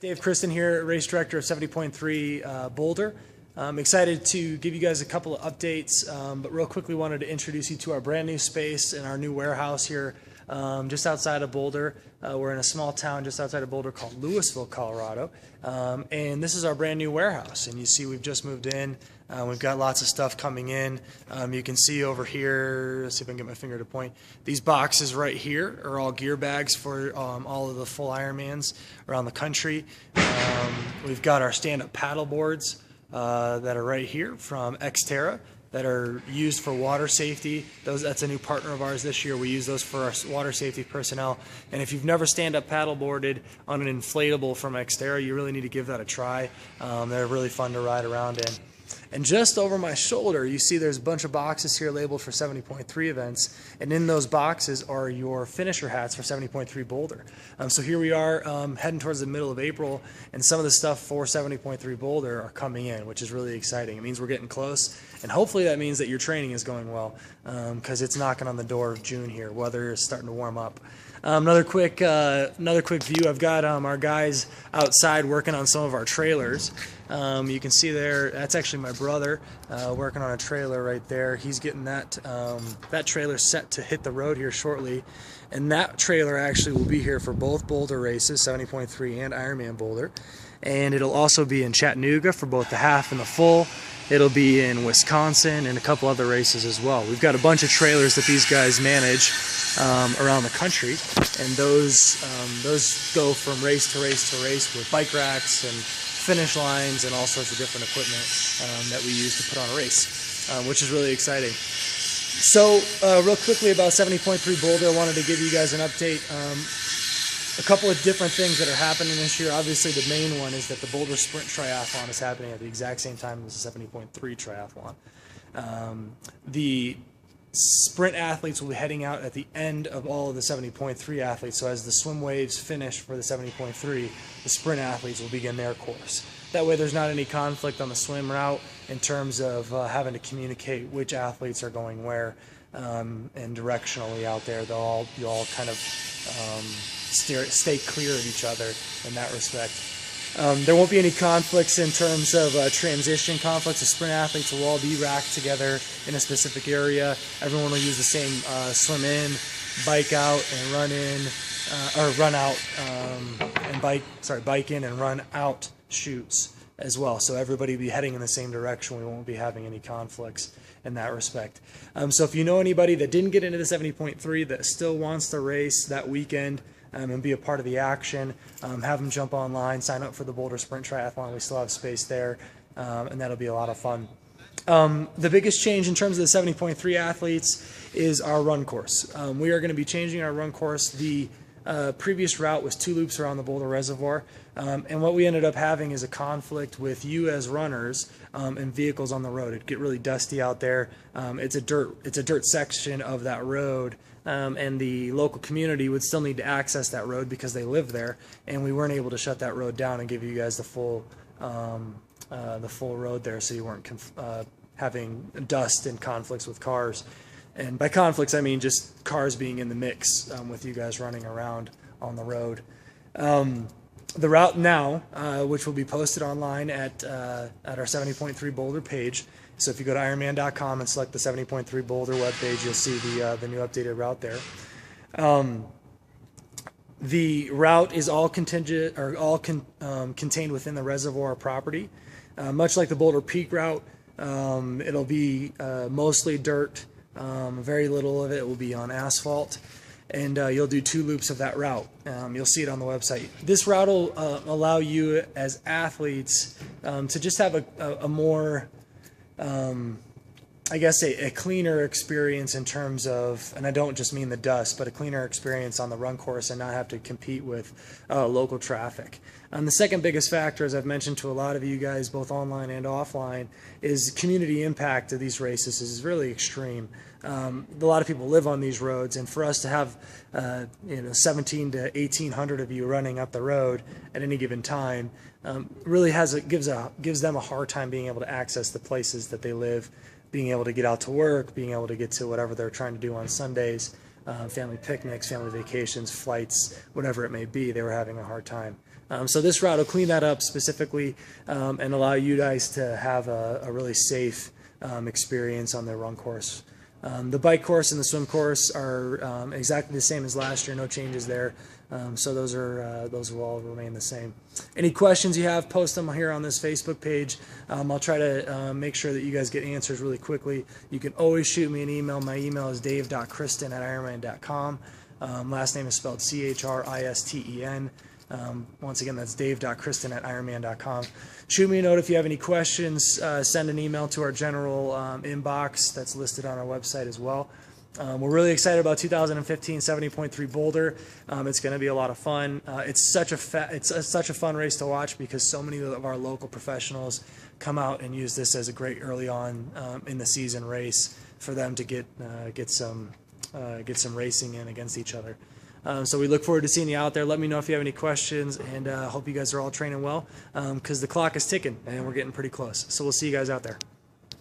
Dave Kristen here, race director of 70.3 Boulder. I'm excited to give you guys a couple of updates, but real quickly wanted to introduce you to our brand new space in our new warehouse here just outside of Boulder. We're in a small town just outside of Boulder called Louisville, Colorado, and this is our brand new warehouse. And you see we've just moved in. We've got lots of stuff coming in. You can see over here, let's see if I can get my finger to point. These boxes right here are all gear bags for all of the full Ironmans around the country. We've got our stand-up paddle boards that are right here from Xterra that are used for water safety. That's a new partner of ours this year. We use those for our water safety personnel. And if you've never stand-up paddle boarded on an inflatable from Xterra, you really need to give that a try. They're really fun to ride around in. And just over my shoulder, you see there's a bunch of boxes here labeled for 70.3 events, and in those boxes are your finisher hats for 70.3 Boulder. So here we are heading towards the middle of April, and some of the stuff for 70.3 Boulder are coming in, which is really exciting. It means we're getting close, and hopefully that means that your training is going well, because it's knocking on the door of June here. Weather is starting to warm up. Another quick view. I've got our guys outside working on some of our trailers. You can see there, that's actually my brother working on a trailer right there. He's getting that trailer set to hit the road here shortly, and that trailer actually will be here for both Boulder races, 70.3 and Ironman Boulder, and it'll also be in Chattanooga for both the half and the full. It'll be in Wisconsin and a couple other races as well. We've got a bunch of trailers that these guys manage around the country, and those go from race to race to race with bike racks and finish lines and all sorts of different equipment that we use to put on a race, which is really exciting. So real quickly about 70.3 Boulder, I wanted to give you guys an update. A couple of different things that are happening this year. Obviously the main one is that the Boulder Sprint Triathlon is happening at the exact same time as the 70.3 Triathlon. The sprint athletes will be heading out at the end of all of the 70.3 athletes. So as the swim waves finish for the 70.3, the sprint athletes will begin their course. That way there's not any conflict on the swim route in terms of having to communicate which athletes are going where, and directionally out there. You'll all kind of stay clear of each other in that respect. There won't be any conflicts in terms of transition conflicts. The sprint athletes will all be racked together in a specific area. Everyone will use the same swim in, bike out, and run in, or run out, and bike in and run out chutes as well. So everybody will be heading in the same direction. We won't be having any conflicts in that respect. So if you know anybody that didn't get into the 70.3 that still wants to race that weekend, and be a part of the action, have them jump online, sign up for the Boulder Sprint Triathlon. We still have space there, and that'll be a lot of fun. The biggest change in terms of the 70.3 athletes is our run course. We are going to be changing our run course. The previous route was 2 loops around the Boulder Reservoir, and what we ended up having is a conflict with you as runners and vehicles on the road. It'd get really dusty out there. It's a dirt section of that road. And the local community would still need to access that road because they live there, and we weren't able to shut that road down and give you guys the full road there, so you weren't having dust and conflicts with cars. And by conflicts, I mean just cars being in the mix with you guys running around on the road. The route now, which will be posted online at our 70.3 Boulder page. So if you go to Ironman.com and select the 70.3 Boulder webpage, you'll see the new updated route there. The route is all contained within the reservoir property. Much like the Boulder Peak route, it'll be mostly dirt. Very little of it will be on asphalt. And you'll do 2 loops of that route. You'll see it on the website. This route will allow you as athletes to just have a more I guess a cleaner experience in terms of, and I don't just mean the dust, but a cleaner experience on the run course and not have to compete with local traffic. The second biggest factor, as I've mentioned to a lot of you guys, both online and offline, is community impact of these races is really extreme. A lot of people live on these roads, and for us to have 17 to 1,800 of you running up the road at any given time really gives them a hard time being able to access the places that they live, being able to get out to work, being able to get to whatever they're trying to do on Sundays, family picnics, family vacations, flights, whatever it may be. They were having a hard time So this route will clean that up specifically and allow you guys to have a really safe experience on the run course. The bike course and the swim course are exactly the same as last year, no changes there. So those will all remain the same. Any questions you have, post them here on this Facebook page. I'll try to make sure that you guys get answers really quickly. You can always shoot me an email. My email is dave.kristen@ironman.com. Last name is spelled Christen. Once again, that's dave.kristen@ironman.com. Shoot me a note if you have any questions. Send an email to our general inbox that's listed on our website as well. We're really excited about 2015 70.3 Boulder. It's going to be a lot of fun. It's such a fun race to watch because so many of our local professionals come out and use this as a great early on in the season race for them to get some racing in against each other. So we look forward to seeing you out there. Let me know if you have any questions, and hope you guys are all training well because the clock is ticking and we're getting pretty close. So we'll see you guys out there.